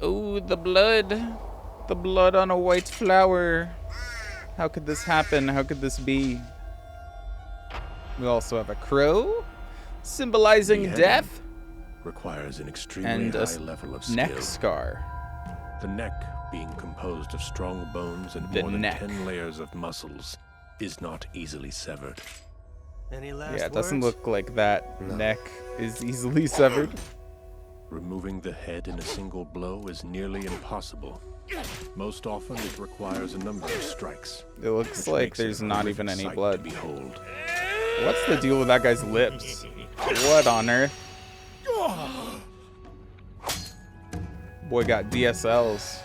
Oh, the blood. The blood on a white flower. How could this happen? How could this be? We also have a crow, symbolizing death. Requires an extremely and a high level of neck skill. scar. The neck, being composed of strong bones and The more than neck. 10 layers of muscles, is not easily severed. Any last Yeah, it doesn't words? look like that neck is easily severed. Removing the head in a single blow is nearly impossible. Most often, it requires a number of strikes. It looks which like makes it there's a not horrific even any sight to blood. behold. What's the deal with that guy's lips? What on earth? Boy got DSLs.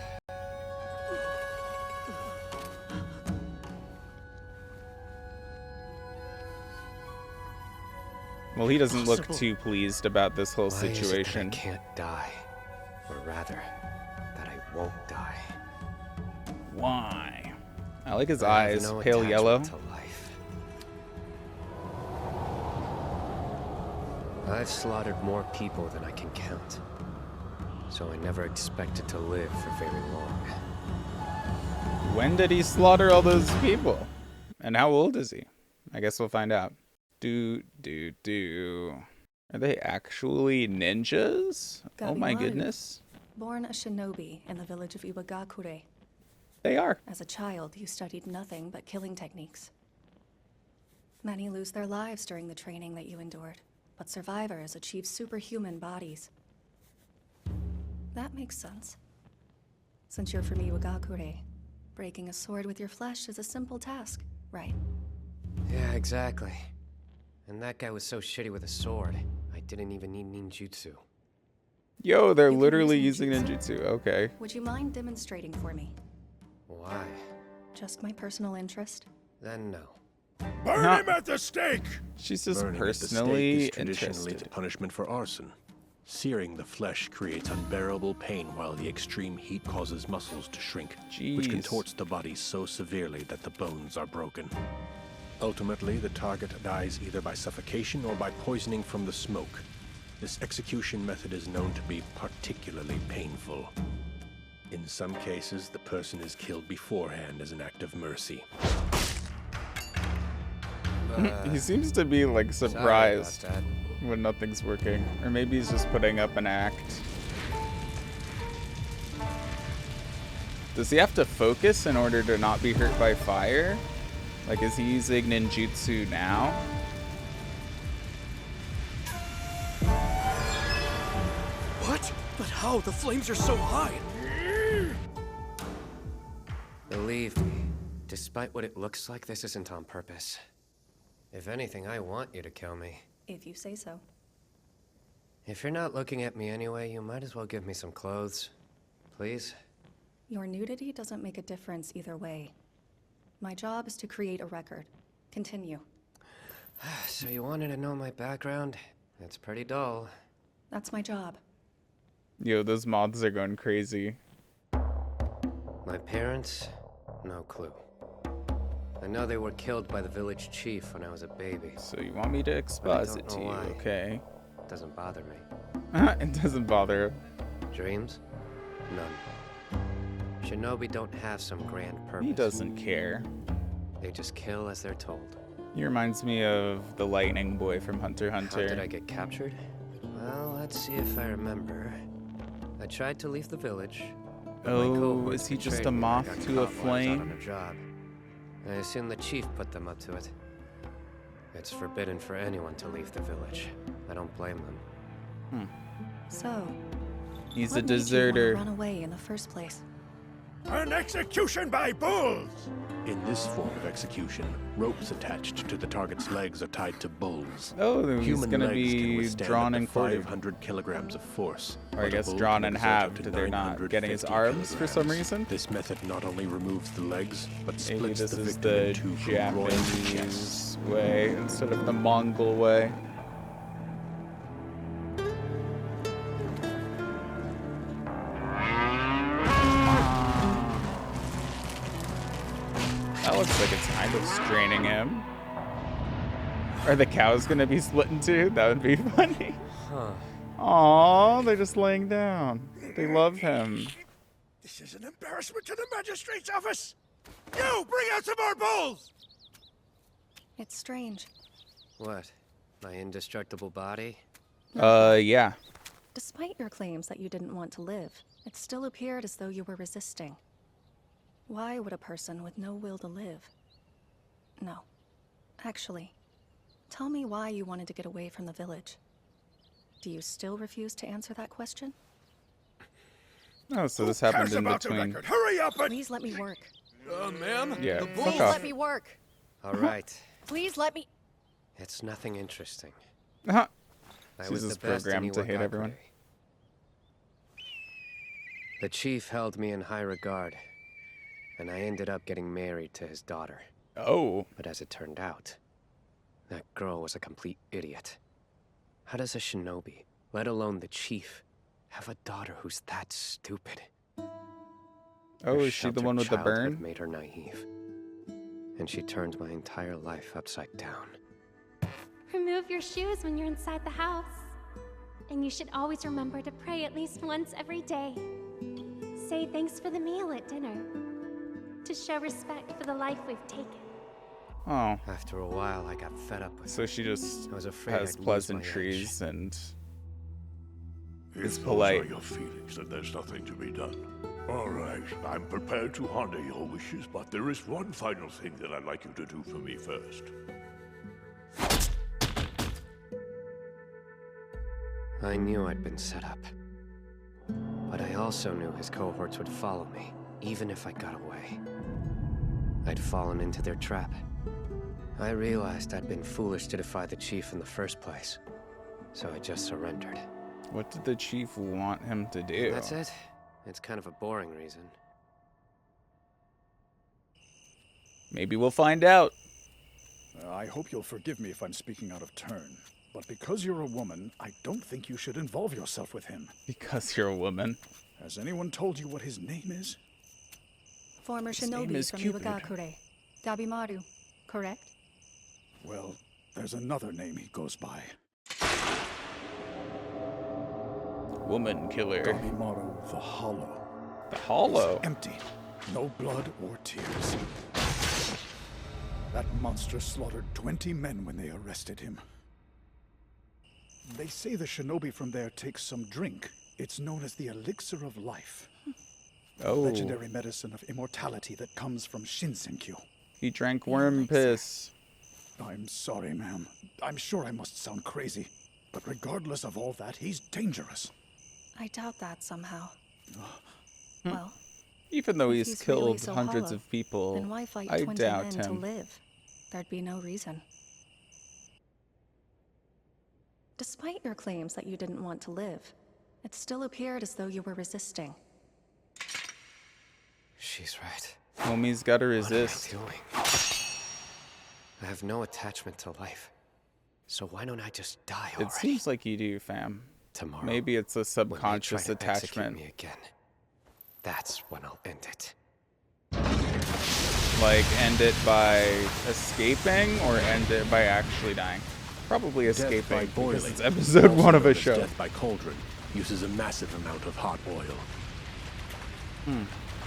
Well, he doesn't look too pleased about this whole Why is it that I situation. can't die? Or rather, that I won't die. Why? I like his I have eyes, no pale yellow. attachment to life. I've slaughtered more people than I can count. So I never expected to live for very long. When did he slaughter all those people? And how old is he? I guess we'll find out. Are they actually ninjas? Oh my Gabimaru. goodness. Born a shinobi in the village of Iwagakure. They are. As a child, you studied nothing but killing techniques. Many lose their lives during the training that you endured, but survivors achieve superhuman bodies. That makes sense. Since you're from Iwagakure, breaking a sword with your flesh is a simple task, right? Yeah, exactly. And that guy was so shitty with a sword, I didn't even need ninjutsu. Yo, they're You can literally use using ninjutsu. ninjutsu. Okay. Would you mind demonstrating for me? Why? Just my personal interest? Then no. Burn Huh. him at the stake! She's just Burning at the stake personally is traditionally the interested. punishment for arson. Searing the flesh creates unbearable pain while the extreme heat causes muscles to shrink, which Jeez. contorts the body so severely that the bones are broken. Ultimately, the target dies either by suffocation or by poisoning from the smoke. This execution method is known to be particularly painful. In some cases, the person is killed beforehand as an act of mercy. He seems to be like Sorry about surprised that. when nothing's working. Or maybe he's just putting up an act. Does he have to focus in order to not be hurt by fire? Like, is he using ninjutsu now? What? But how? The flames are so high. Believe me, despite what it looks like, this isn't on purpose. If anything, I want you to kill me. If you say so. If you're not looking at me anyway, you might as well give me some clothes. Please? Your nudity doesn't make a difference either way. My job is to create a record. Continue. So you wanted to know my background? It's pretty dull. That's my job. Yo, those moths are going crazy. My parents? No clue. I know they were killed by the village chief when I was a baby. So you want me to exposit to know you, why. okay? Doesn't bother me. It doesn't bother him. Dreams? None. Shinobi don't have some grand purpose. He doesn't care. They just kill as they're told. He reminds me of the lightning boy from Hunter x How Hunter. did I get captured? Well, let's see if I remember. I tried to leave the village. but my Oh, cohorts is he just betrayed a me when I moth got to a caught while I was out on flame? a job. I assume the chief put them up to it. It's forbidden for anyone to leave the village. I don't blame them. So, He's a what made you deserter. wanna run away in the first place? An execution by bulls! In this form of execution, ropes attached to the target's legs are tied to bulls. Oh, then he's Human gonna legs can be withstand drawn up to and quartered. 500 kilograms of force. Or I but a guess bull drawn can in exert up half. to They're not getting his 950 arms for some kilograms. reason. This method not only removes the legs, but Maybe splits this the is victim the in two from groin to chest. Japanese way instead of the Mongol way. That looks like it's kind of straining him. Are the cows gonna be split in two? That would be funny. Huh. Aww, they're just laying down. They love him. This is an embarrassment to the magistrate's office! You, bring out some more bowls! It's strange. What? My indestructible body? Yeah. Despite your claims that you didn't want to live, it still appeared as though you were resisting. Why would a person with no will to live? No. Actually, tell me why you wanted to get away from the village. Do you still refuse to answer that question? Oh, so this happened in between. Hurry up and... Please let me work. Ma'am? Yeah, The fuck bull... Please off. let me work. All right. Please let me... It's nothing interesting. Uh-huh. I She's was just the best in programmed to hate Iwagakure. everyone. The chief held me in high regard, and I ended up getting married to his daughter. Oh. But as it turned out, that girl was a complete idiot. How does a shinobi, let alone the chief, have a daughter who's that stupid? Oh, Her is she the sheltered one with the childhood burn? made her naive, and she turned my entire life upside down. Remove your shoes when you're inside the house. And you should always remember to pray at least once every day. Say thanks for the meal at dinner. To show respect for the life we've taken. Oh. After a while, I got fed up with So it. she just I was afraid has I'd lose my pleasantries edge. and If is those polite. are your feelings, then there's nothing to be done. All right, I'm prepared to honor your wishes, but there is one final thing that I'd like you to do for me first. I knew I'd been set up. But I also knew his cohorts would follow me, even if I got away. I'd fallen into their trap. I realized I'd been foolish to defy the chief in the first place, so I just surrendered. What did the chief want him to do? That's it. It's kind of a boring reason. Maybe we'll find out. I hope you'll forgive me if I'm speaking out of turn, but because you're a woman, I don't think you should involve yourself with him. Because you're a woman. Has anyone told you what his name is? Former His name shinobi is from Cupid. Iwagakure. Dabimaru, correct? Well, there's another name he goes by. Woman killer. Dabimaru the Hollow. The Hollow. He's empty. No blood or tears. That monster slaughtered 20 men when they arrested him. They say the shinobi from there takes some drink. It's known as the elixir of life. Oh. Legendary medicine of immortality that comes from Shinsenkyo. He drank worm piss. I'm sorry, ma'am. I'm sure I must sound crazy. But regardless of all that, he's dangerous. I doubt that somehow. Well, Even though if he's he's killed really so hundreds hollow, of people, then why fight I 20 doubt men to him. live? There'd be no reason. Despite your claims that you didn't want to live, it still appeared as though you were resisting. She's right. Homie's gotta What resist. am I doing? I have no attachment to life. So why don't I just die already? It seems like you do, fam. Tomorrow, Maybe it's a when they subconscious try to execute attachment. me again, that's when I'll end it. Like, end it by escaping or end it by actually dying? Probably Death by escaping, because boiling, it's episode also 1 of a known as show. Death by cauldron uses a massive amount of hot oil.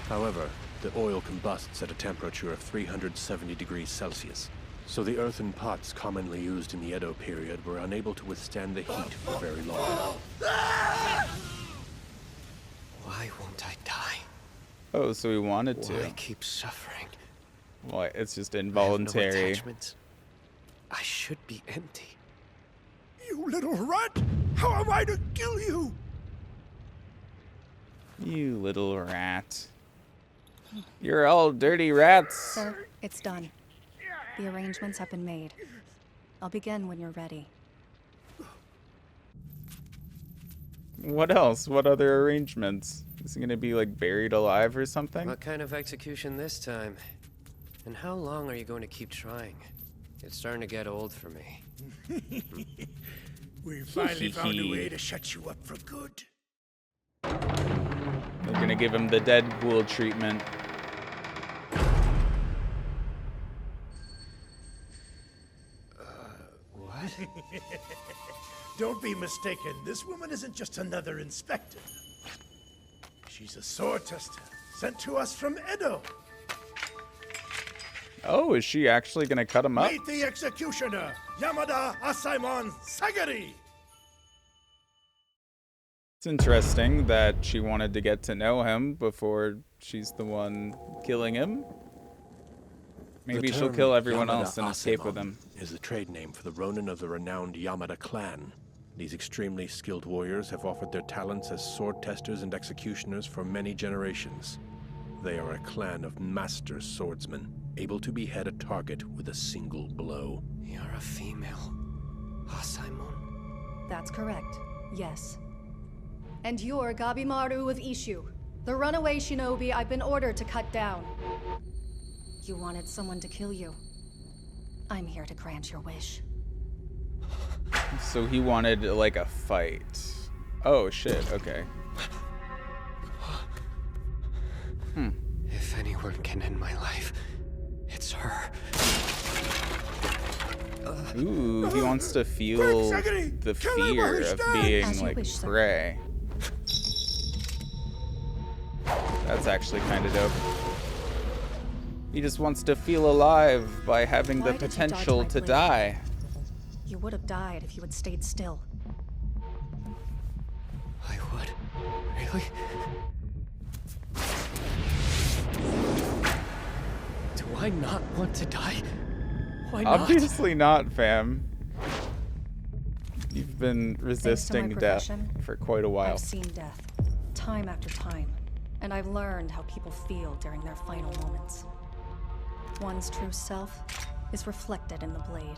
However, the oil combusts at a temperature of 370 degrees Celsius. So the earthen pots commonly used in the Edo period were unable to withstand the heat for very long. Why won't I die? Oh, so he wanted Why to. keep suffering? Well, it's just I have no involuntary. attachments. I should be empty. You little rat! How am I to kill you? You little rat. You're all dirty rats. Sir, it's done. The arrangements have been made. I'll begin when you're ready. What else? What other arrangements? Is he gonna be like buried alive or something? What kind of execution this time? And how long are you going to keep trying? It's starting to get old for me. We finally found a way to shut you up for good. They're gonna give him the Deadpool treatment. What? Don't be mistaken. This woman isn't just another inspector. She's a sword tester, sent to us from Edo. Oh, is she actually gonna cut him up? Meet the executioner, Yamada Asaemon Sagari. It's interesting that she wanted to get to know him before she's the one killing him. Maybe she'll kill everyone else and escape with him. Is the trade name for the Ronin of the renowned Yamada clan. These extremely skilled warriors have offered their talents as sword testers and executioners for many generations. They are a clan of master swordsmen, able to behead a target with a single blow. You're a female. Asaemon. That's correct. Yes. And you're Gabimaru of Ishu, the runaway shinobi I've been ordered to cut down. You wanted someone to kill you. I'm here to grant your wish. So he wanted, like, a fight. Oh, shit, okay. If anyone can end my life, it's her. Ooh, he wants to feel the fear of being, like, prey. That's actually kind of dope. He just wants to feel alive by having the potential to die. You would have died if you had stayed still. I would? Really? Do I not want to die? Why not? Obviously not, fam. You've been resisting death for quite a while. I've seen death, time after time, and I've learned how people feel during their final moments. One's true self is reflected in the blade.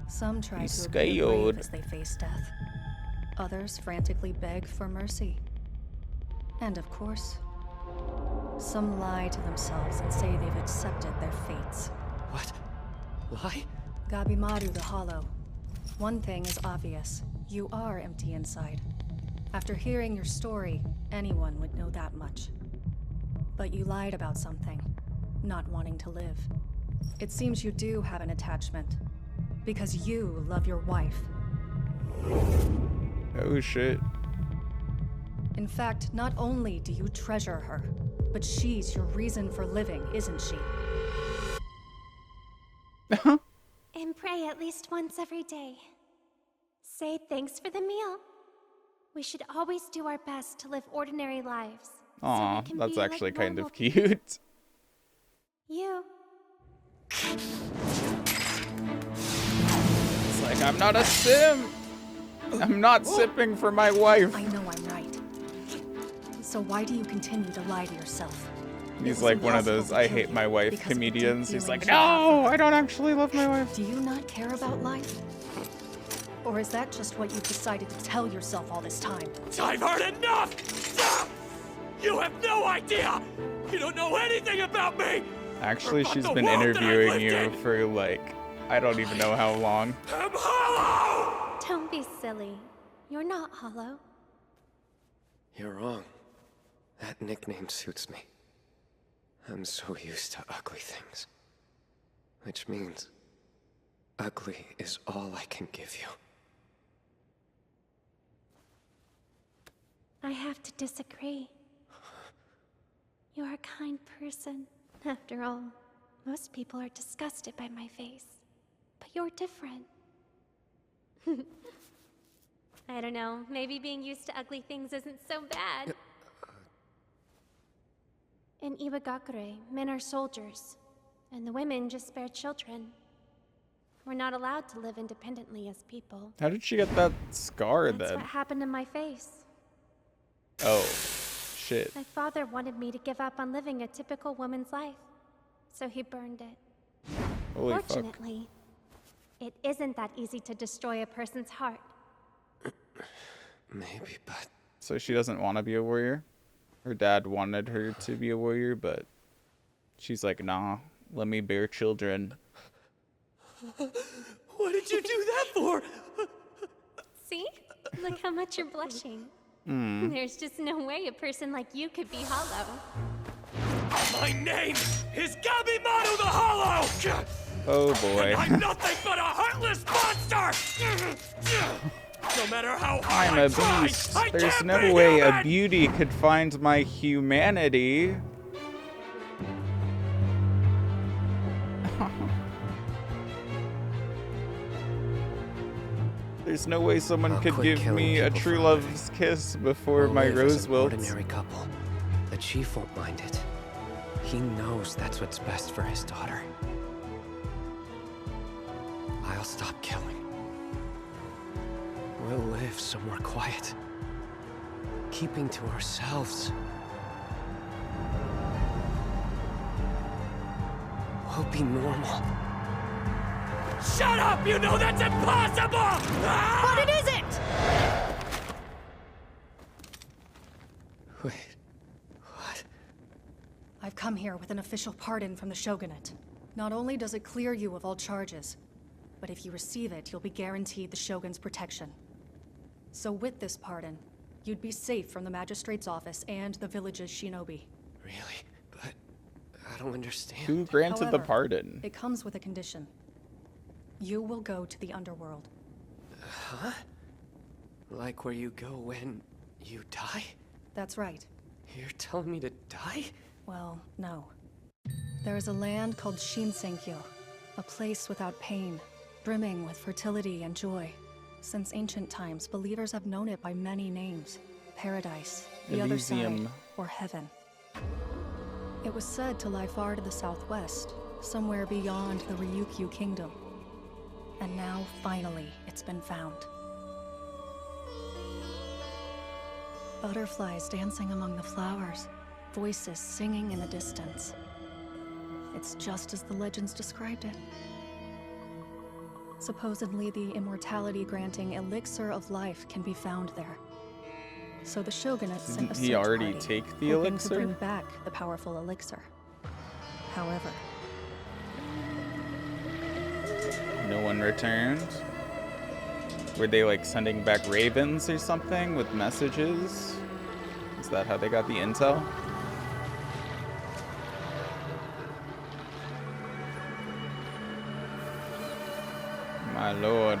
Some try to appear brave as they face death. Others frantically beg for mercy. And of course, some lie to themselves and say they've accepted their fates. What? Lie? Gabimaru the Hollow. One thing is obvious. You are empty inside. After hearing your story, anyone would know that much. But you lied about something. Not wanting to live. It seems you do have an attachment. Because you love your wife. Oh shit. In fact, not only do you treasure her, but she's your reason for living, isn't she? And pray at least once every day. Say thanks for the meal. We should always do our best to live ordinary lives. Aw, so that's actually like kind of cute. You. It's like, I'm not a simp! I'm not sipping for my wife. I know I'm right. So why do you continue to lie to yourself? He's like one of those I hate my wife comedians. He's like, no, I don't actually love my wife. Do you not care about life? Or is that just what you've decided to tell yourself all this time? I've heard enough! Stop! You have no idea! You don't know anything about me! Actually, she's been interviewing you for like, I don't even know how long. I'm hollow! Don't be silly. You're not hollow. You're wrong. That nickname suits me. I'm so used to ugly things. Which means, ugly is all I can give you. I have to disagree. You're a kind person. After all, most people are disgusted by my face. But you're different. I don't know, maybe being used to ugly things isn't so bad. In Iwagakure, men are soldiers, and the women just bear children. We're not allowed to live independently as people. How did she get that scar That's then? what happened in my face. Oh, shit. My father wanted me to give up on living a typical woman's life, so he burned it. Holy fuck. Fortunately, it isn't that easy to destroy a person's heart. Maybe, but... So she doesn't want to be a warrior? Her dad wanted her to be a warrior, but she's like, nah, let me bear children. What did you do that for? See? Look how much you're blushing. There's just no way a person like you could be hollow. My name is Gabimaru the Hollow! Oh boy. I'm nothing but a heartless monster! No matter how hard I'm I a try, beast. I There's can't no be way a human! beauty could find my humanity. There's no way someone I'll could quit give killing me a people true for a love's kiss before We'll my live rose as an wilts. ordinary couple. The chief won't mind it. He knows that's what's best for his daughter. I'll stop killing. We'll live somewhere quiet. Keeping to ourselves. We'll be normal. Shut up! You know that's impossible! Ah! But it isn't! Wait. What? I've come here with an official pardon from the Shogunate. Not only does it clear you of all charges, but if you receive it, you'll be guaranteed the Shogun's protection. So with this pardon, you'd be safe from the Magistrate's office and the village's shinobi. Really? But I don't understand. Who granted the However, pardon? It comes with a condition. You will go to the underworld. Huh? Like where you go when you die? That's right. You're telling me to die? Well, no. There is a land called Shinsenkyo, a place without pain, brimming with fertility and joy. Since ancient times, believers have known it by many names. Paradise, the other side, Elysium. or heaven. It was said to lie far to the southwest, somewhere beyond the Ryukyu kingdom. And now, finally, it's been found. Butterflies dancing among the flowers, voices singing in the distance. It's just as the legends described it. Supposedly, the immortality-granting elixir of life can be found there. So the Shogunate sent a Didn't he search already party, take the hoping elixir? to bring back the powerful elixir. However, No one returned. Were they like sending back ravens or something with messages? Is that how they got the intel? My lord.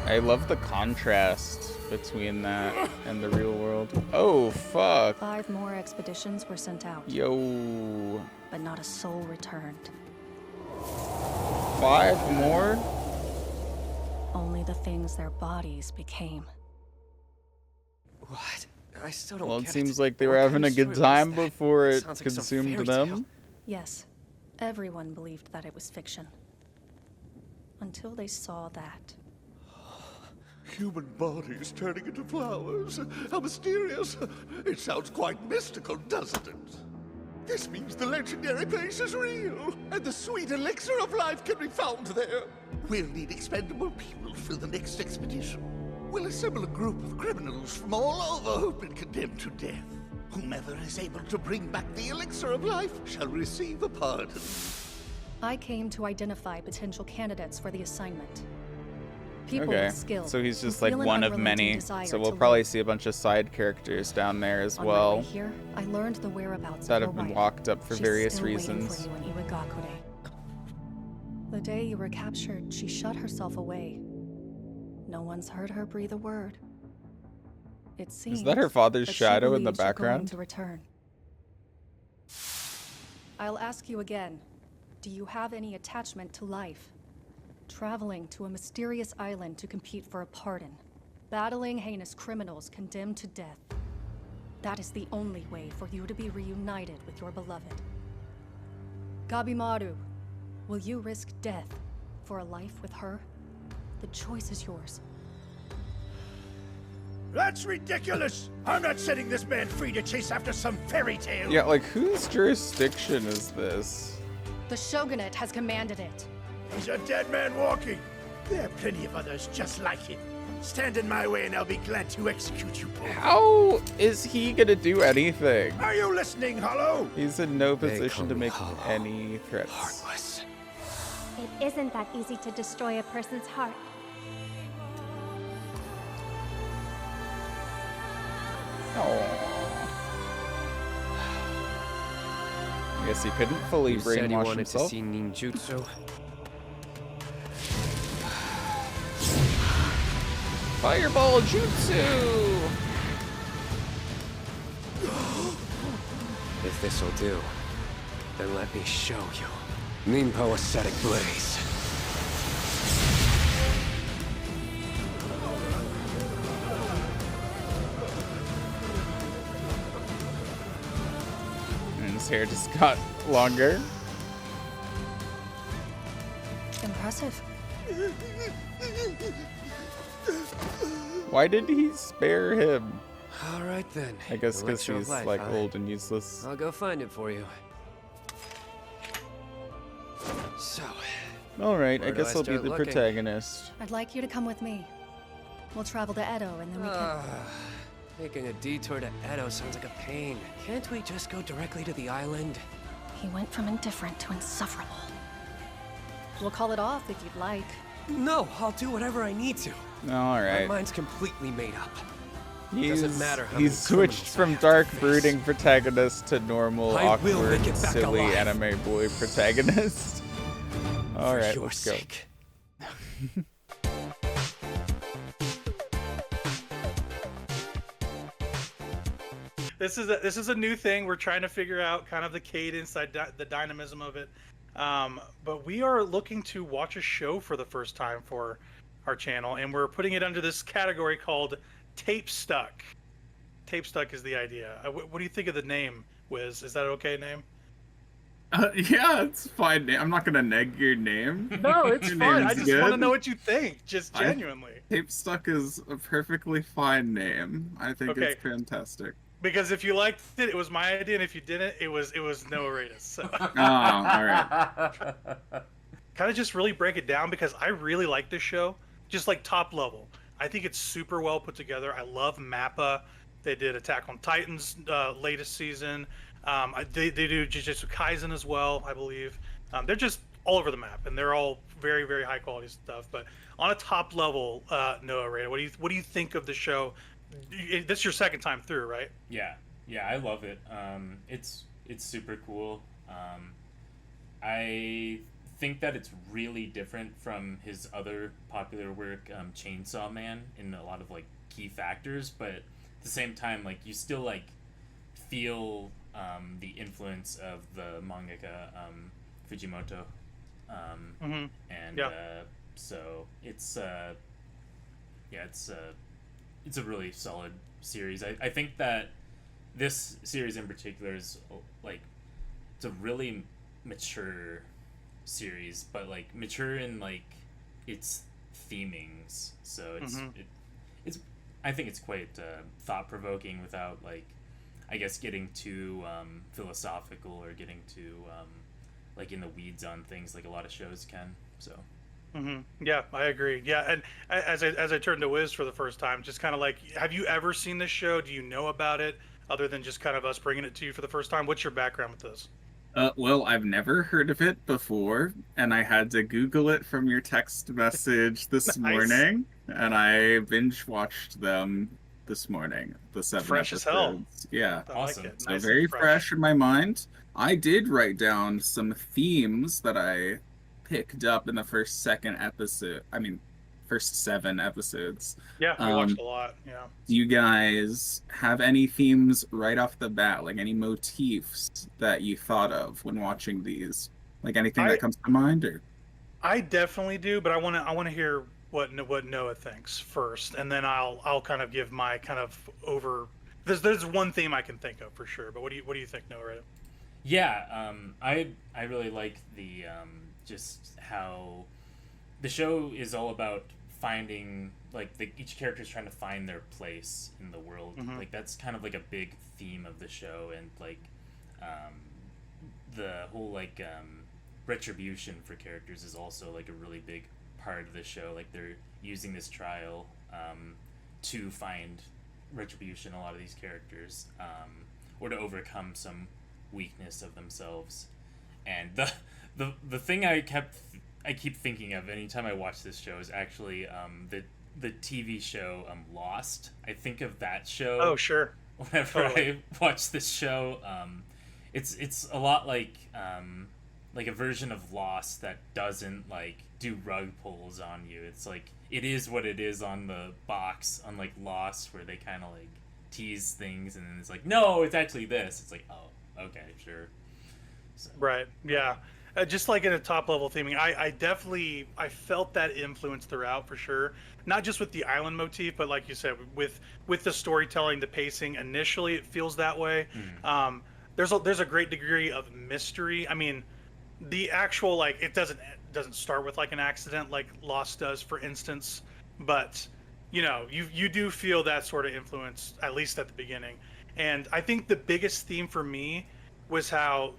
I love the contrast between that and the real world. Oh, fuck. 5 more expeditions were sent out, Yo. but not a soul returned. 5 more? Only the things their bodies became. What? I still don't Well, it get seems like they were What having kind a of good story was time that? before it Sounds like some consumed fairy them. tale. Yes, everyone believed that it was fiction. Until they saw that. Human bodies turning into flowers. How mysterious. It sounds quite mystical, doesn't it? This means the legendary place is real, and the sweet elixir of life can be found there. We'll need expendable people for the next expedition. We'll assemble a group of criminals from all over who've been condemned to death. Whomever is able to bring back the elixir of life shall receive a pardon. I came to identify potential candidates for the assignment. People Okay, with skill. so he's who just like feel an one of unrelenting many. desire So we'll to probably live. see a bunch of side characters down there as On my way well here, I learned the whereabouts that of have your been wife. locked up for She's various still waiting reasons. for you in Iwagakure. The day you were captured, she shut herself away. No one's heard her breathe a word. It seems Is that her father's that she shadow in the believes you're going background? to return. I'll ask you again. Do you have any attachment to life? Traveling to a mysterious island to compete for a pardon. Battling heinous criminals condemned to death. That is the only way for you to be reunited with your beloved. Gabimaru, will you risk death for a life with her? The choice is yours. That's ridiculous! I'm not setting this man free to chase after some fairy tale! Yeah, like whose jurisdiction is this? The Shogunate has commanded it. He's a dead man walking! There are plenty of others just like him. Stand in my way and I'll be glad to execute you both. How is he gonna do anything? Are you listening, Hollow? He's in no They position call to me make Hollow. any threats. Heartless. It isn't that easy to destroy a person's heart. I guess he couldn't fully You said you brainwash wanted to himself. see ninjutsu. Fireball jutsu! If this'll do, then let me show you. Ninpo Ascetic Blaze. And his hair just got longer. Impressive. Why did he spare him? All right then. I guess because Elixir of he's life, like huh? old and useless. I'll go find it for you. So, Alright, I Where do guess I I'll be start the looking? protagonist. I'd like you to come with me. We'll travel to Edo and then we can... making a detour to Edo sounds like a pain. Can't we just go directly to the island? He went from indifferent to insufferable. We'll call it off if you'd like. No, I'll do whatever I need to. My Alright. mind's completely made up. He's, doesn't matter how he's many switched criminals I from have to dark, face. brooding protagonist to normal, I will awkward, make it back silly alive. anime boy protagonist. Alright, For your let's go. sake. This is a new thing. We're trying to figure out kind of the cadence, the dynamism of it. But we are looking to watch a show for the first time for our channel, and we're putting it under this category called Tape Stuck. Tape Stuck is the idea. What do you think of the name, Whiz? Is that an okay name? Yeah, it's fine. I'm not gonna neg your name. No, it's Your fine. I name's just good. want to know what you think, just genuinely. Tape Stuck is a perfectly fine name. I think Okay. it's fantastic. Because if you liked it, it was my idea, and if you didn't, it was Noah Ratus. So. Oh, alright. Kind of just really break it down because I really like this show, just like top level. I think it's super well put together. I love Mappa. They did Attack on Titan's latest season. They do Jujutsu Kaisen as well, I believe. They're just all over the map, and they're all very, very high quality stuff. But on a top level, Noah Ratus, what do you think of the show? This is your second time through, right? Yeah, I love it. It's super cool. I think that it's really different from his other popular work, Chainsaw Man, in a lot of like key factors, but at the same time, like you still like feel the influence of the mangaka Fujimoto, and so it's it's a really solid series. I think that this series in particular is like it's a really mature series, but like mature in like its themings. So it's I think it's quite thought provoking without like I guess getting too philosophical or getting too like in the weeds on things like a lot of shows can. So. Yeah, I agree. Yeah, and as I turned to Wiz for the first time, just kind of like, have you ever seen this show? Do you know about it, other than just kind of us bringing it to you for the first time? What's your background with this? Well, I've never heard of it before, and I had to Google it from your text message this Nice. morning, and I binge watched them this morning. The 7 Fresh as episodes. hell. Yeah. I Awesome. like it. So Nice very and fresh in my mind. I did write down some themes that I picked up in the first 7 episodes. Yeah, we watched a lot. Yeah. Do you guys have any themes right off the bat, like any motifs that you thought of when watching these? Like anything that comes to mind, or? I definitely do, but I want to hear what Noah thinks first, and then I'll kind of give my kind of over. There's one theme I can think of for sure, but what do you think, Noah? Yeah, I really like the just how the show is all about finding like each character is trying to find their place in the world. Like that's kind of like a big theme of the show, and like the whole like retribution for characters is also like a really big part of the show. Like they're using this trial to find retribution, a lot of these characters, or to overcome some weakness of themselves. And the thing I keep thinking of anytime I watch this show is actually the TV show Lost. I think of that show. Oh, sure. Whenever I watch this show, it's a lot like like a version of Lost that doesn't like do rug pulls on you. It's like it is what it is on the box, unlike Lost where they kind of like tease things and then it's like, no, it's actually this. It's like, oh, okay, sure. So. Right. Yeah. Just like in a top level theming, I definitely felt that influence throughout for sure. Not just with the island motif, but like you said, with the storytelling, the pacing. Initially, it feels that way. There's a great degree of mystery. I mean, the actual like it doesn't start with like an accident like Lost does, for instance, but you know you do feel that sort of influence at least at the beginning. And I think the biggest theme for me was how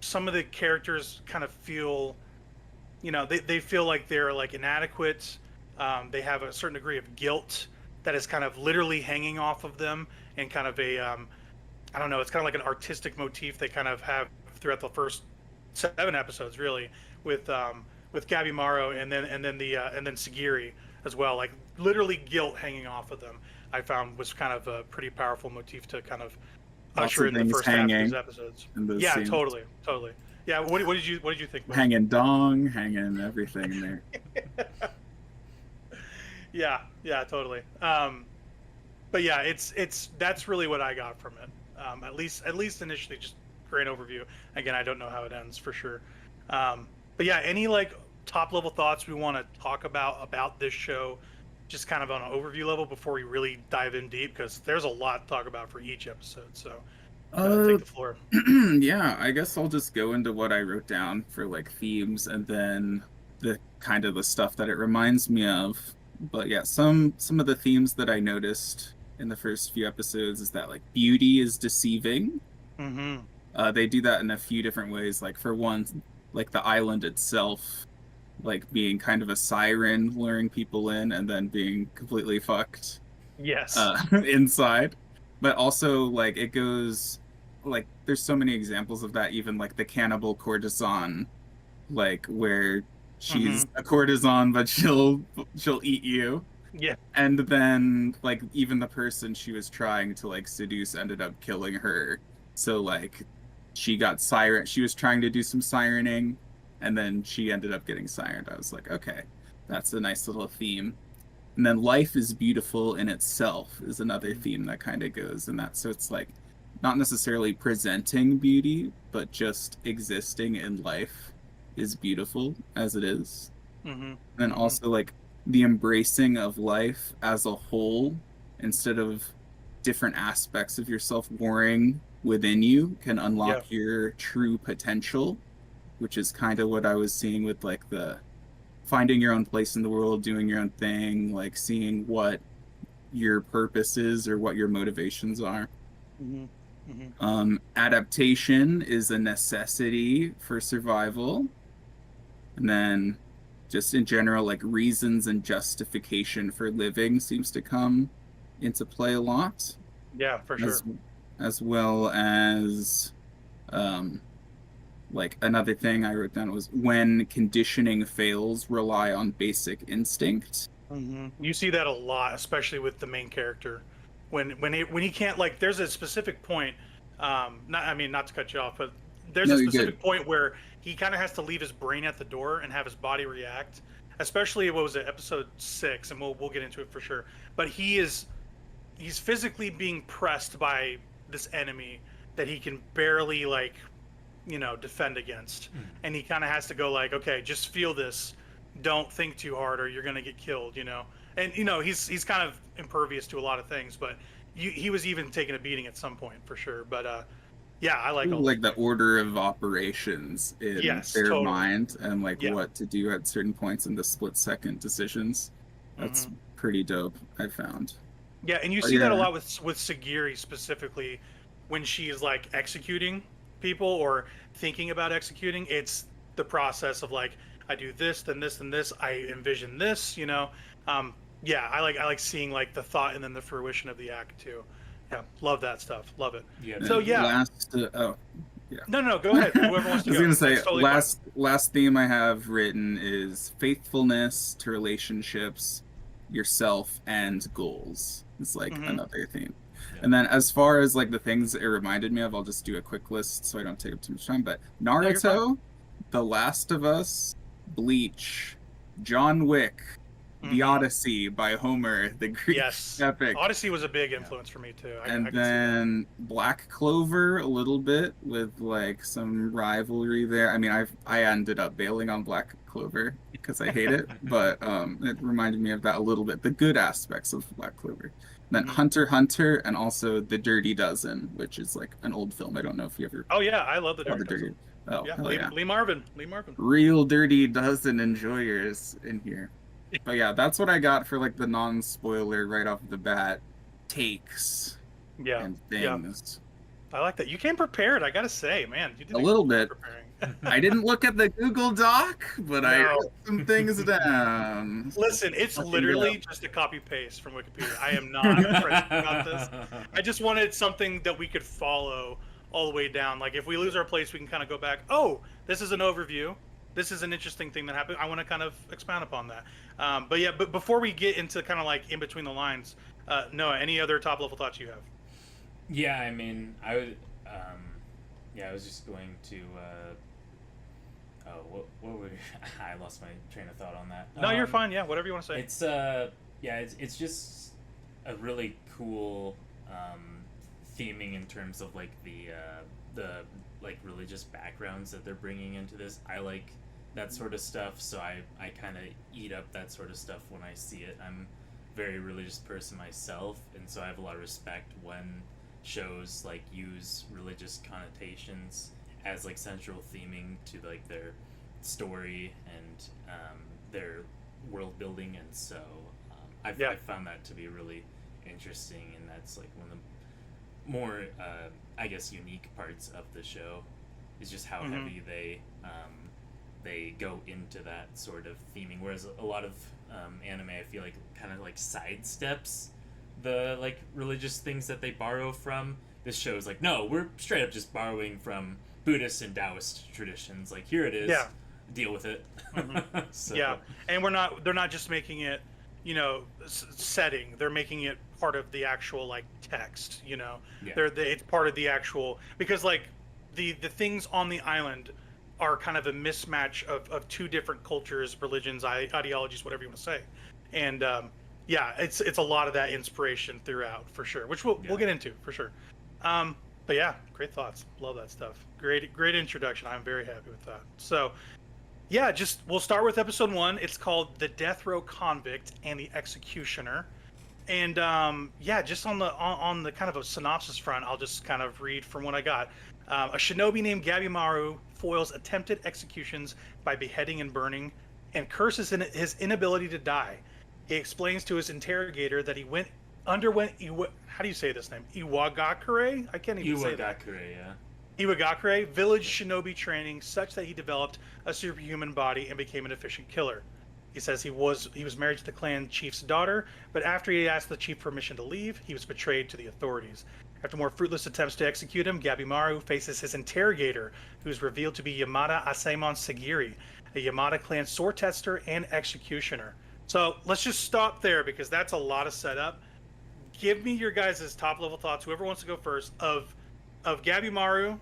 some of the characters kind of feel, they feel like they're like inadequate. They have a certain degree of guilt that is kind of literally hanging off of them, and kind of a, I don't know, it's kind of like an artistic motif they kind of have throughout the first 7 episodes, really, with Gabby Morrow and then Sagiri as well. Like literally guilt hanging off of them, I found was kind of a pretty powerful motif to kind of usher in the first half of these episodes. Yeah, scenes. totally. Yeah, what did you think? About hanging dong, hanging everything in there. yeah, totally. But yeah, it's that's really what I got from it. At least initially, just great overview. Again, I don't know how it ends for sure. But yeah, any like top level thoughts we want to talk about this show, just kind of on an overview level before we really dive in deep, because there's a lot to talk about for each episode. So take the floor. Yeah, I guess I'll just go into what I wrote down for like themes and then the kind of the stuff that it reminds me of. But yeah, some of the themes that I noticed in the first few episodes is that like beauty is deceiving. They do that in a few different ways. Like for one, like the island itself, like being kind of a siren luring people in and then being completely fucked. Yes. Inside. But also like it goes like there's so many examples of that, even like the cannibal courtesan, like where she's a courtesan but she'll eat you. Yeah. And then like even the person she was trying to like seduce ended up killing her. So like she was trying to do some sirening and then she ended up getting sirened. I was like, okay, that's a nice little theme. And then life is beautiful in itself is another theme that kind of goes in that. So it's like not necessarily presenting beauty, but just existing in life is beautiful as it is. And also like the embracing of life as a whole instead of different aspects of yourself warring within you can unlock your true potential, which is kind of what I was seeing with like the finding your own place in the world, doing your own thing, like seeing what your purpose is or what your motivations are. Adaptation is a necessity for survival. And then just in general, like reasons and justification for living seems to come into play a lot. Yeah, for sure. As well as like another thing I wrote down was when conditioning fails, rely on basic instinct. You see that a lot, especially with the main character. When he can't, like, there's a specific point, not to cut you off, but there's a specific point where he kind of has to leave his brain at the door and have his body react. Especially, what was it, episode 6, and we'll get into it for sure. But he's physically being pressed by this enemy that he can barely like, defend against, and he kind of has to go like, okay, just feel this, don't think too hard, or you're gonna get killed, And he's kind of impervious to a lot of things, but he was even taking a beating at some point for sure. But yeah, I like the order of operations in their mind and like what to do at certain points in the split-second decisions. That's pretty dope, I found. Yeah, and you see that a lot with Sagiri specifically when she's like executing people or thinking about executing. It's the process of like, I do this, then this, and this. I envision this, I like seeing like the thought and then the fruition of the act too. Yeah, love that stuff. Love it. Yeah. So yeah. No, go ahead. Whoever wants to go. I was gonna say totally last theme I have written is faithfulness to relationships, yourself, and goals. It's like another theme. And then as far as like the things it reminded me of, I'll just do a quick list so I don't take up too much time. But Naruto, The Last of Us, Bleach, John Wick, The Odyssey by Homer, the Greek epic. Odyssey was a big influence for me too. And then Black Clover a little bit with like some rivalry there. I mean, I ended up bailing on Black Clover because I hate it, but it reminded me of that a little bit, the good aspects of Black Clover. Then Hunter x Hunter, and also The Dirty Dozen, which is like an old film. I don't know if you ever. Oh yeah, I love The Dirty Dozen. Oh yeah, Lee Marvin. Real Dirty Dozen enjoyers in here. But yeah, that's what I got for like the non-spoiler right off the bat takes. And things. I like that. You came prepared, I gotta say, man. You did a little bit. I didn't look at the Google Doc, but I wrote some things down. Listen, it's literally just a copy paste from Wikipedia. I am not impressed about this. I just wanted something that we could follow all the way down. Like if we lose our place, we can kind of go back. Oh, this is an overview. This is an interesting thing that happened. I want to kind of expound upon that. But before we get into kind of like in between the lines, Noah, any other top level thoughts you have? Yeah, I mean, I would. I was just going to. What would I lost my train of thought on that. No, you're fine. Yeah, whatever you want to say. It's just a really cool theming in terms of like the like religious backgrounds that they're bringing into this. I like that sort of stuff, so I kind of eat up that sort of stuff when I see it. I'm a very religious person myself, and so I have a lot of respect when shows like use religious connotations as like central theming to like their story and their world building, and so I found that to be really interesting, and that's like one of the more I guess unique parts of the show is just how heavy they go into that sort of theming, whereas a lot of anime I feel like kind of like sidesteps the like religious things that they borrow from. This show is like, no, we're straight up just borrowing from Buddhist and Taoist traditions. Like, here it is. Yeah. Deal with it. Yeah, and they're not just making it, setting. They're making it part of the actual like text. It's part of the actual, because like the things on the island are kind of a mismatch of two different cultures, religions, ideologies, whatever you want to say, and it's a lot of that inspiration throughout for sure, which we'll get into for sure. But yeah, great thoughts. Love that stuff. Great introduction. I'm very happy with that. So yeah, we'll start with episode 1. It's called The Death Row Convict and the Executioner. And just on the kind of a synopsis front, I'll just kind of read from what I got. A shinobi named Gabimaru foils attempted executions by beheading and burning, and curses his inability to die. He explains to his interrogator that he underwent how do you say this name? Iwagakure? I can't even say that. Iwagakure, yeah. Iwagakure village shinobi training such that he developed a superhuman body and became an efficient killer. He says he was married to the clan chief's daughter, but after he asked the chief permission to leave, he was betrayed to the authorities. After more fruitless attempts to execute him, Gabimaru faces his interrogator, who is revealed to be Yamada Asaemon Sagiri, a Yamada clan sword tester and executioner. So let's just stop there because that's a lot of setup. Give me your guys' top level thoughts, whoever wants to go first, of Gabimaru,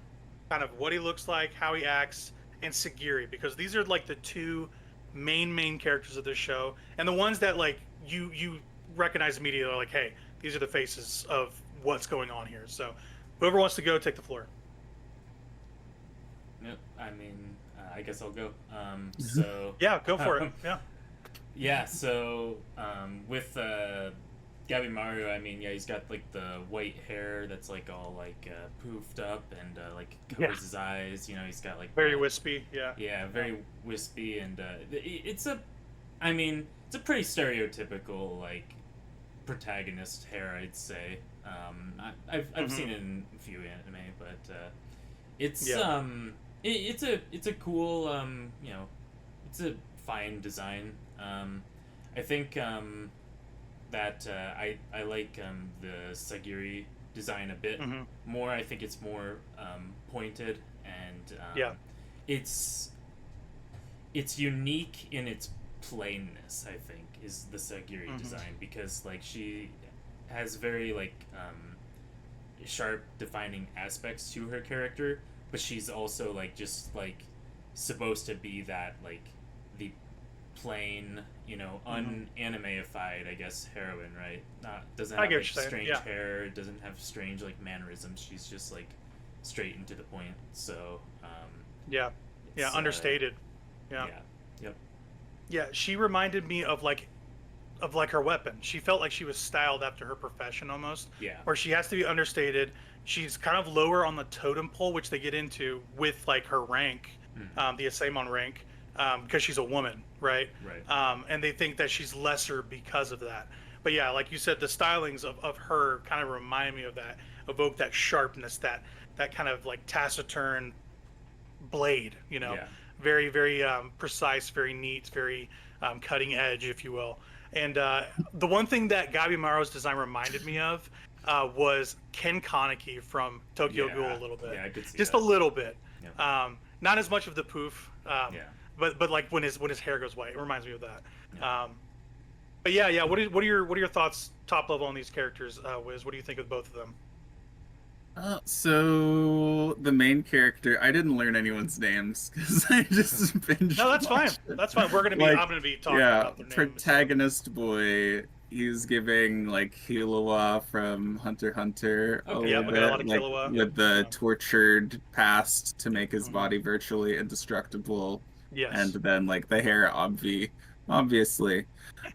kind of what he looks like, how he acts, and Sagiri, because these are like the two main characters of this show, and the ones that like you recognize immediately, like, hey, these are the faces of what's going on here. So whoever wants to go, take the floor. Yep, I mean, I guess I'll go. So yeah, go for it. Yeah, so with Gabimaru, I mean, he's got like the white hair that's like all like poofed up and like covers his eyes. He's got like very wispy. Yeah, very wispy, and it's a pretty stereotypical like protagonist hair, I'd say. I've seen it in a few anime, but it's it's a cool it's a fine design. I think that I like the Sagiri design a bit more. I think it's more pointed, and it's unique in its plainness. I think is the Sagiri design, because like she has very like sharp defining aspects to her character, but she's also like just like supposed to be that like the plain, you know, unanimeified, I guess, heroine, right? Doesn't have like strange hair, doesn't have strange like mannerisms. She's just like straight and to the point. So understated. Yeah, she reminded me of like her weapon. She felt like she was styled after her profession almost. Yeah. Where she has to be understated. She's kind of lower on the totem pole, which they get into with like her rank, the Asaemon rank, because she's a woman, right? Right. And they think that she's lesser because of that. But yeah, like you said, the stylings of her kind of remind me of that, evoke that sharpness, that kind of like taciturn blade, you know, very, very precise, very neat, very cutting edge, if you will. And the one thing that Gabimaru's design reminded me of was Ken Kaneki from Tokyo Ghoul a little bit. Yeah, I could see just that. a little bit. Yeah. Not as much of the poof. But like when his hair goes white, it reminds me of that. Yeah. But yeah. What are your thoughts, top level, on these characters, Whiz? What do you think of both of them? So the main character, I didn't learn anyone's names because I just binged. No, that's fine. That's fine. We're gonna be. Like, I'm gonna be talking about their names. Protagonist boy. He's giving like Killua from Hunter x Hunter a little bit, a lot of like, Killua. with the tortured past to make his body virtually indestructible. Yes. And then like the hair, obviously.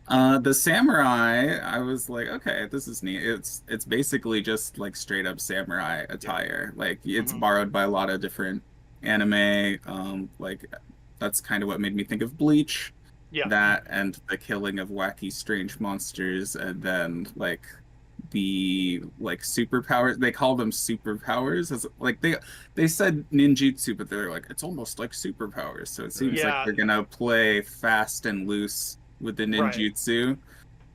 The samurai, I was like, okay, this is neat. It's basically just like straight up samurai attire. Like it's borrowed by a lot of different anime. Like that's kind of what made me think of Bleach. Yeah. That and the killing of wacky, strange monsters, and then like the like superpowers. They call them superpowers. As like they said ninjutsu, but they're like it's almost like superpowers. So it seems like they're gonna play fast and loose with the ninjutsu.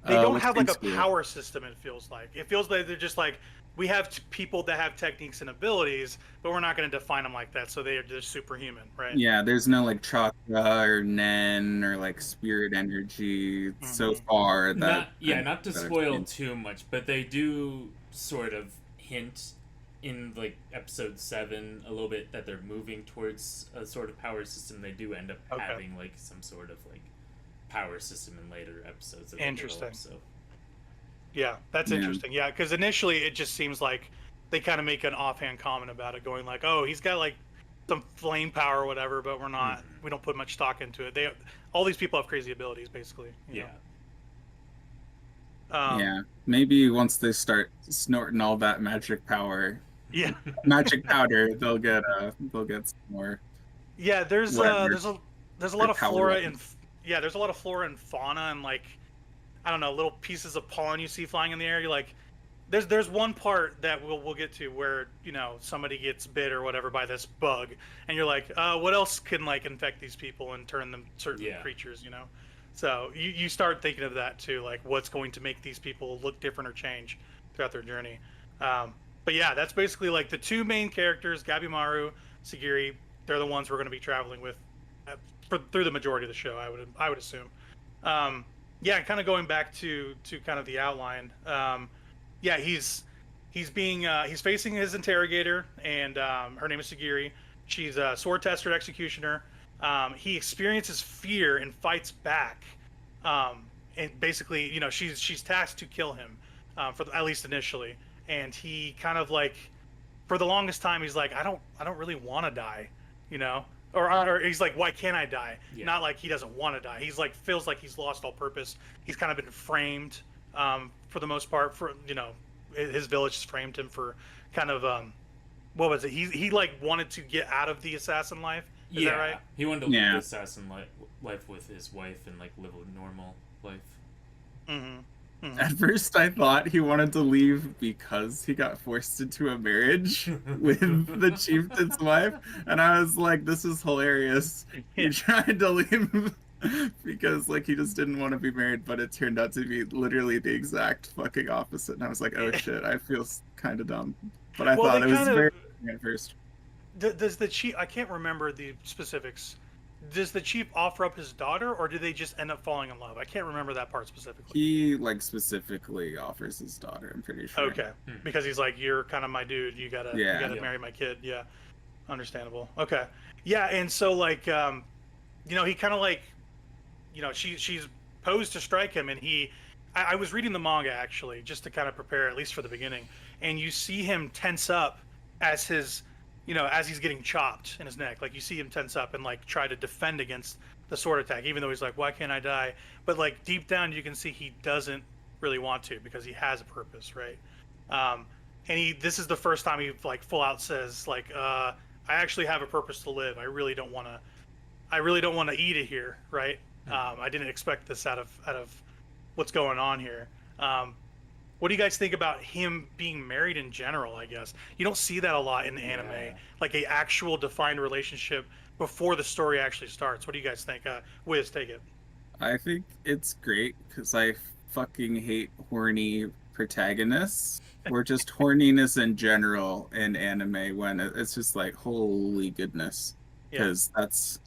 They don't have like a power system. It feels like they're just like, we have people that have techniques and abilities, but we're not going to define them like that. So they're just superhuman, right? Yeah, there's no like chakra or nen or like spirit energy so far. Not to spoil too much, but they do sort of hint in like episode 7 a little bit that they're moving towards a sort of power system. They do end up having like some sort of like power system in later episodes. Interesting. Yeah, that's interesting. Yeah, because initially it just seems like they kind of make an offhand comment about it, going like, "Oh, he's got like some flame power or whatever," but we're not. We don't put much stock into it. All these people have crazy abilities, basically. You know? Maybe once they start snorting all that magic power, magic powder, they'll get some more. Yeah, there's a lot of flora and there's a lot of flora and fauna and like, I don't know, little pieces of pollen you see flying in the air. You're like, there's one part that we'll get to where, you know, somebody gets bit or whatever by this bug, and you're like, what else can like infect these people and turn them certain creatures, you know? So you start thinking of that too, like what's going to make these people look different or change throughout their journey. But yeah, that's basically like the two main characters, Gabimaru, Sagiri. They're the ones we're going to be traveling with through the majority of the show, I would assume. Kind of going back to kind of the outline. He's facing his interrogator, and her name is Sagiri. She's a sword tester executioner. He experiences fear and fights back. And basically, you know, she's tasked to kill him, at least initially. And he kind of like, for the longest time, he's like, I don't really want to die, you know. Or he's like, why can't I die? Yeah. Not like he doesn't want to die. He's like, feels like he's lost all purpose. He's kind of been framed, for the most part. For, you know, his village has framed him for kind of, what was it? He like wanted to get out of the assassin life. Is that right? He wanted to live the assassin life with his wife and like live a normal life. At first, I thought he wanted to leave because he got forced into a marriage with the chieftain's wife, and I was like, "This is hilarious." He tried to leave because, like, he just didn't want to be married, but it turned out to be literally the exact fucking opposite. And I was like, "Oh shit, I feel kind of dumb," but I thought it was very at first. Does the chief? I can't remember the specifics. does the chief offer up his daughter, or do they just end up falling in love? I can't remember that part specifically. He like specifically offers his daughter, I'm pretty sure. Okay, because he's like, you're kind of my dude. You gotta marry my kid. Yeah, understandable. Okay, yeah, and so like, you know, he kind of like, you know, she's posed to strike him, and I was reading the manga actually just to kind of prepare at least for the beginning, and you see him tense up as his, you know, as he's getting chopped in his neck. Like you see him tense up and like try to defend against the sword attack, even though he's like, why can't I die? But like deep down you can see he doesn't really want to, because he has a purpose, right? And this is the first time he like full out says like, I actually have a purpose to live. I really don't want to eat it here, right? I didn't expect this out of what's going on here. What do you guys think about him being married in general, I guess? You don't see that a lot in the anime, like a actual defined relationship before the story actually starts. What do you guys think? Whiz, take it. I think it's great because I fucking hate horny protagonists or just horniness in general in anime, when it's just like, holy goodness. Because that's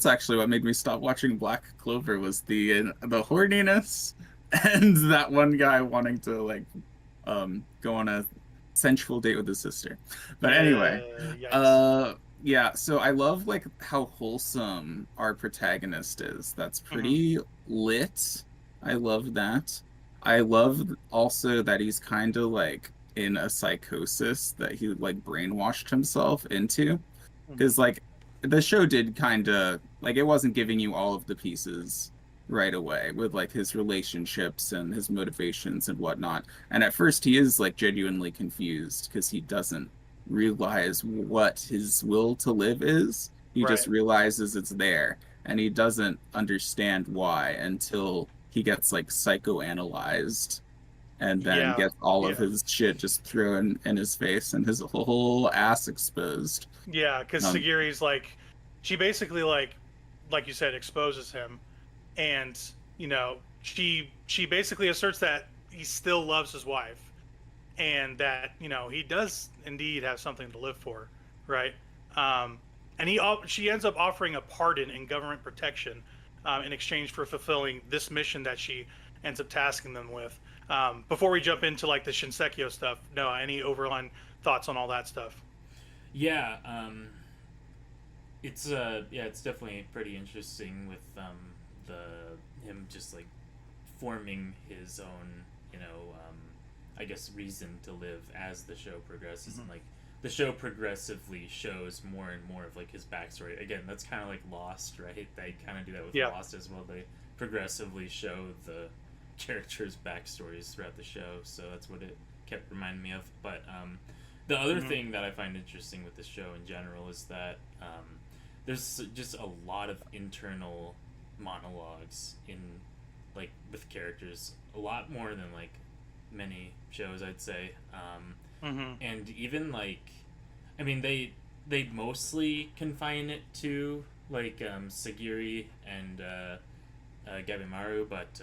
actually what made me stop watching Black Clover, was the horniness. And that one guy wanting to like go on a sensual date with his sister. But anyway, yeah, so I love like how wholesome our protagonist is. That's pretty lit. I love that. I love also that he's kind of like in a psychosis that he like brainwashed himself into. Because like the show did kind of like, it wasn't giving you all of the pieces right away with like his relationships and his motivations and whatnot. And at first he is like genuinely confused because he doesn't realize what his will to live is. He just realizes it's there, and he doesn't understand why until he gets like psychoanalyzed and then gets all of his shit just thrown in his face and his whole ass exposed. Yeah, because Sagiri's like, she basically like you said, exposes him. And, you know, she basically asserts that he still loves his wife, and that, you know, he does indeed have something to live for, right? And she ends up offering a pardon and government protection in exchange for fulfilling this mission that she ends up tasking them with. Before we jump into like the Shinseikyo stuff, Noah, any overline thoughts on all that stuff? Yeah, it's definitely pretty interesting with him just like forming his own, you know, I guess reason to live as the show progresses. And like the show progressively shows more and more of like his backstory. Again, that's kind of like Lost, right? They kind of do that with Lost as well. They progressively show the characters' backstories throughout the show, so that's what it kept reminding me of. But the other thing that I find interesting with the show in general is that there's just a lot of internal monologues in like with characters, a lot more than like many shows, I'd say. And even like, I mean, they mostly confine it to like Sagiri and Gabimaru, but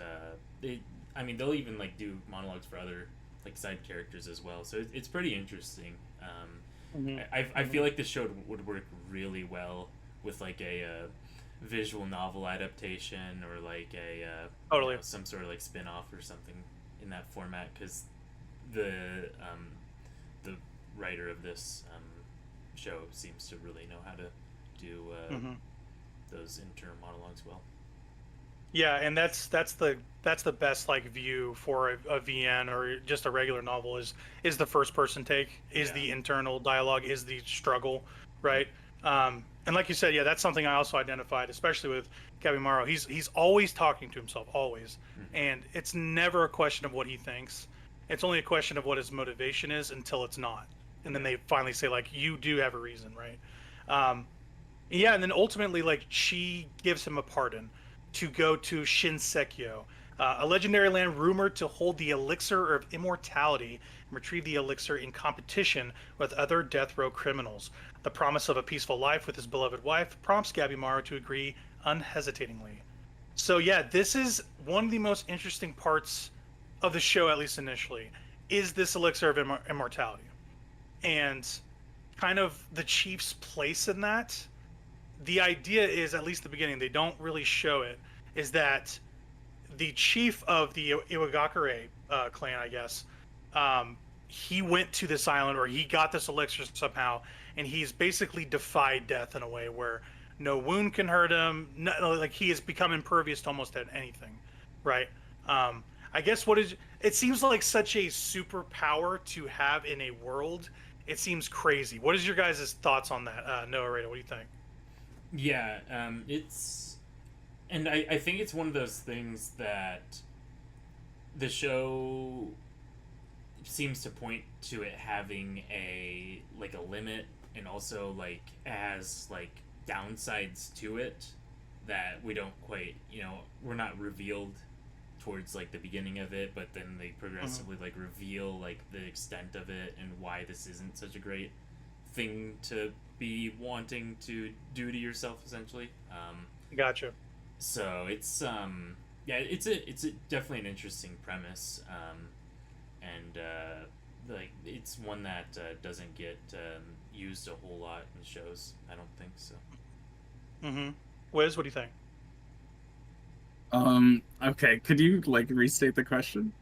they'll even like do monologues for other like side characters as well. So it's pretty interesting. I feel like the show would work really well with like a visual novel adaptation, or like a you know, some sort of like spin-off or something in that format, because the writer of this show seems to really know how to do those internal monologues well. Yeah, and that's the best like view for a VN or just a regular novel is the first person take, is the internal dialogue, is the struggle, right? And like you said, that's something I also identified, especially with Gabimaru. He's always talking to himself, always, and it's never a question of what he thinks. It's only a question of what his motivation is until it's not, and then they finally say like, you do have a reason, right? And then ultimately like she gives him a pardon to go to Shinseikyo, a legendary land rumored to hold the elixir of immortality, and retrieve the elixir in competition with other death row criminals. The promise of a peaceful life with his beloved wife prompts Gabimaru to agree unhesitatingly. So this is one of the most interesting parts of the show, at least initially, is this elixir of immortality. And kind of the chief's place in that. the idea is, at least at the beginning, they don't really show it, is that the chief of the Iwagakure clan, I guess, he went to this island, or he got this elixir somehow, and he's basically defied death in a way where no wound can hurt him. No, like, he has become impervious to almost anything, right? I guess it seems like such a superpower to have in a world. It seems crazy. What is your guys' thoughts on that? Noah, Rada, what do you think? Yeah, and I think it's one of those things that the show seems to point to it having a limit, and also like has like downsides to it that we don't quite, we're not revealed towards like the beginning of it, but then they progressively like reveal like the extent of it and why this isn't such a great thing to be wanting to do to yourself, essentially. Gotcha. So it's it's a definitely an interesting premise, and like it's one that doesn't get used a whole lot in shows, I don't think so. Whiz, what do you think? Okay, could you like restate the question?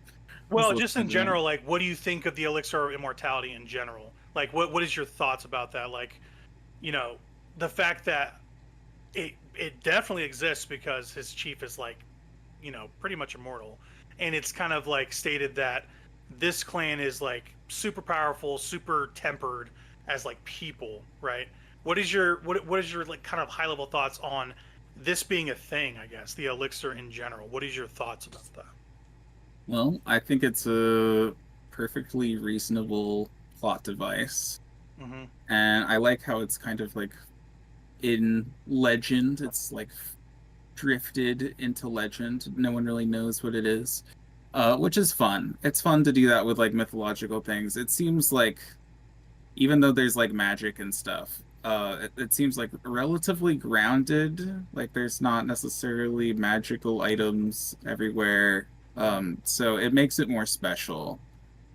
Well, just in general, like, what do you think of the elixir of immortality in general? Like, what is your thoughts about that? Like, the fact that it definitely exists because his chief is like, pretty much immortal, and it's kind of like stated that this clan is like super powerful, super tempered as like people, right? What is your like kind of high level thoughts on this being a thing? I guess the elixir in general. What is your thoughts about that? Well, I think it's a perfectly reasonable plot device, and I like how it's kind of like in legend. It's like drifted into legend. No one really knows what it is, which is fun. It's fun to do that with like mythological things. It seems like, even though there's like magic and stuff, it seems like relatively grounded. Like there's not necessarily magical items everywhere, so it makes it more special.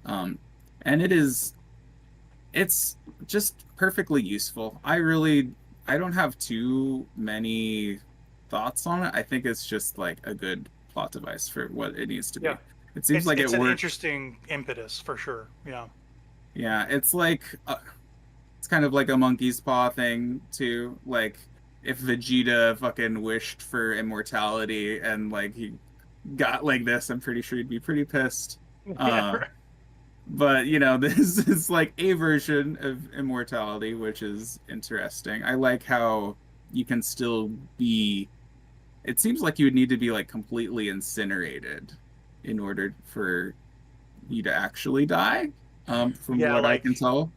And it's just perfectly useful. I don't have too many thoughts on it. I think it's just like a good plot device for what it needs to be. It seems like it's it an works. Interesting impetus for sure. Yeah, it's like it's kind of like a monkey's paw thing too. Like if Vegeta fucking wished for immortality and like he got like this, I'm pretty sure he'd be pretty pissed. But this is like a version of immortality, which is interesting. I like how you can still be. It seems like you would need to be like completely incinerated in order for you to actually die. From what I can tell,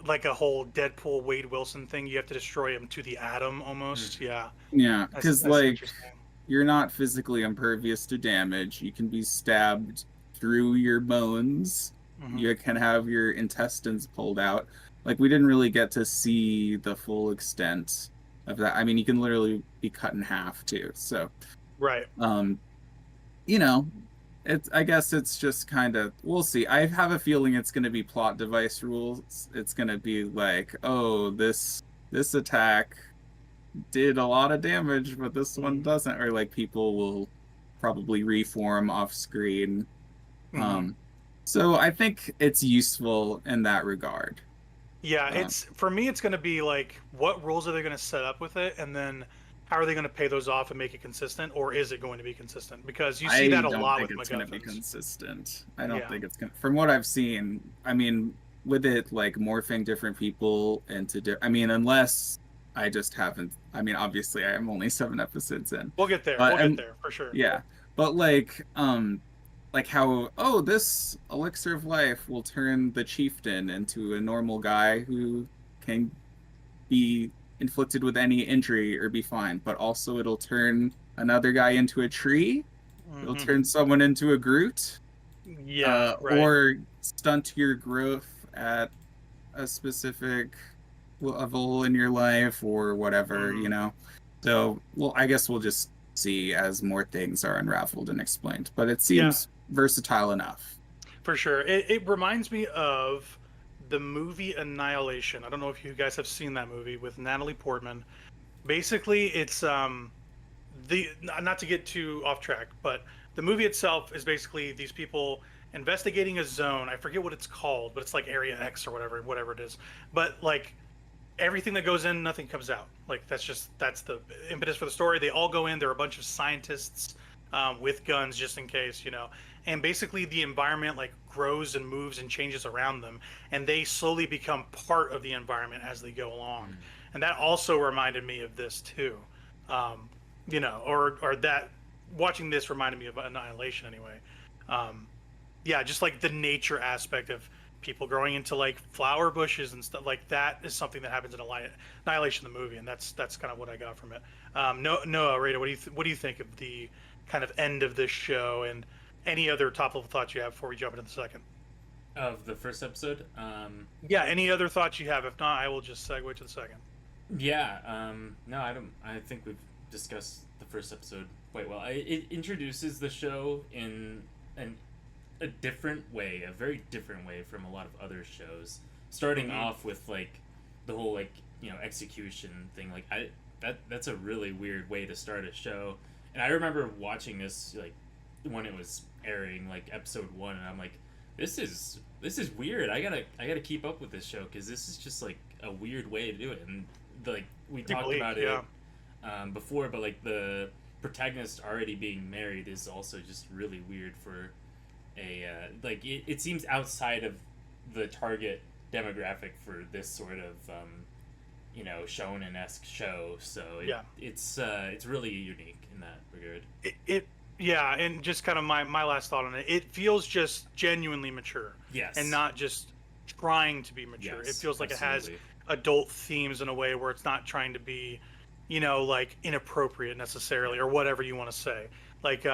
like a whole Deadpool Wade Wilson thing. You have to destroy him to the atom almost. Yeah, because like you're not physically impervious to damage. You can be stabbed through your bones. You can have your intestines pulled out. Like we didn't really get to see the full extent of that. I mean, you can literally be cut in half too. So, right. I guess it's just kind of, we'll see. I have a feeling it's going to be plot device rules. It's going to be like, oh, this attack did a lot of damage, but this one doesn't. Or like people will probably reform off screen. So I think it's useful in that regard. Yeah, for me, it's going to be like, what rules are they going to set up with it? And then how are they going to pay those off and make it consistent? Or is it going to be consistent? Because you see that a lot with MacGuffins. I don't think it's going to be consistent. I don't think it's going to. From what I've seen, I mean, with it like morphing different people into unless I just haven't. I mean, obviously, I am only 7 episodes in. We'll get there. We'll get there for sure. Yeah, but like how, oh, this elixir of life will turn the chieftain into a normal guy who can be inflicted with any injury or be fine, but also it'll turn another guy into a tree. It'll turn someone into a Groot. Right. Or stunt your growth at a specific level in your life or whatever, So, well, I guess we'll just see as more things are unraveled and explained, but it seems versatile enough. For sure. It reminds me of the movie Annihilation. I don't know if you guys have seen that movie with Natalie Portman. Basically, it's not to get too off track, but the movie itself is basically these people investigating a zone. I forget what it's called, but it's like Area X or whatever it is. But like everything that goes in, nothing comes out. Like that's the impetus for the story. They all go in. There are a bunch of scientists with guns just in case, you know. And basically the environment like grows and moves and changes around them, and they slowly become part of the environment as they go along. And that also reminded me of this too. You know, or that watching this reminded me of Annihilation anyway. Yeah, just like the nature aspect of people growing into like flower bushes and stuff like that is something that happens in Annihilation, the movie, and that's kind of what I got from it. Noah, Rita, what do you think of the kind of end of this show, and any other top level thoughts you have before we jump into the second? Of the first episode? Yeah, any other thoughts you have? If not, I will just segue to the second. Yeah, no, I don't. I think we've discussed the first episode quite well. It introduces the show in a different way, a very different way from a lot of other shows. Starting off with like the whole like, you know, execution thing. Like that's a really weird way to start a show. And I remember watching this like when it was airing, like episode 1, and I'm like, this is weird. I gotta keep up with this show because this is just like a weird way to do it. And like we talked about it before, but like the protagonist already being married is also just really weird for a like it seems outside of the target demographic for this sort of you know, shonen-esque show. So it's really unique in that regard. Yeah, and just kind of my last thought on it. It feels just genuinely mature. Yes. And not just trying to be mature. Yes, it feels like absolutely. It has adult themes in a way where it's not trying to be, you know, like inappropriate necessarily or whatever you want to say. Like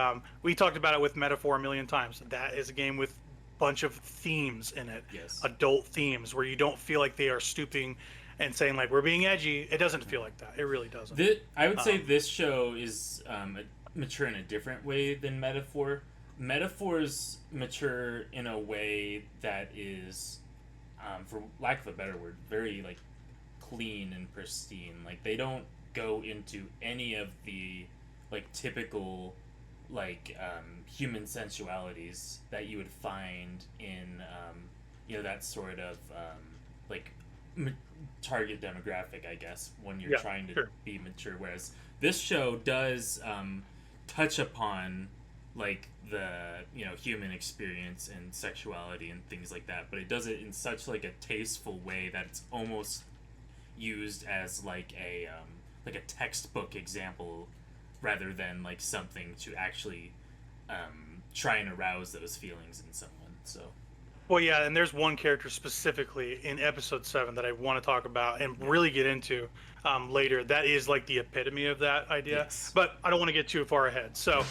we talked about it with Metaphor a million times. That is a game with a bunch of themes in it. Yes. Adult themes where you don't feel like they are stooping and saying like we're being edgy. It doesn't feel like that. It really doesn't. I would say this show is mature in a different way than Metaphor. Metaphor's mature in a way that is, for lack of a better word, very like clean and pristine. Like they don't go into any of the like typical like human sensualities that you would find in you know, that sort of like target demographic, I guess, when you're trying to be mature. Whereas this show does touch upon like the, you know, human experience and sexuality and things like that, but it does it in such like a tasteful way that it's almost used as like a textbook example rather than like something to actually try and arouse those feelings in someone. So well, yeah, and there's one character specifically in episode 7 that I want to talk about and really get into later. That is like the epitome of that idea. Yes. But I don't want to get too far ahead. So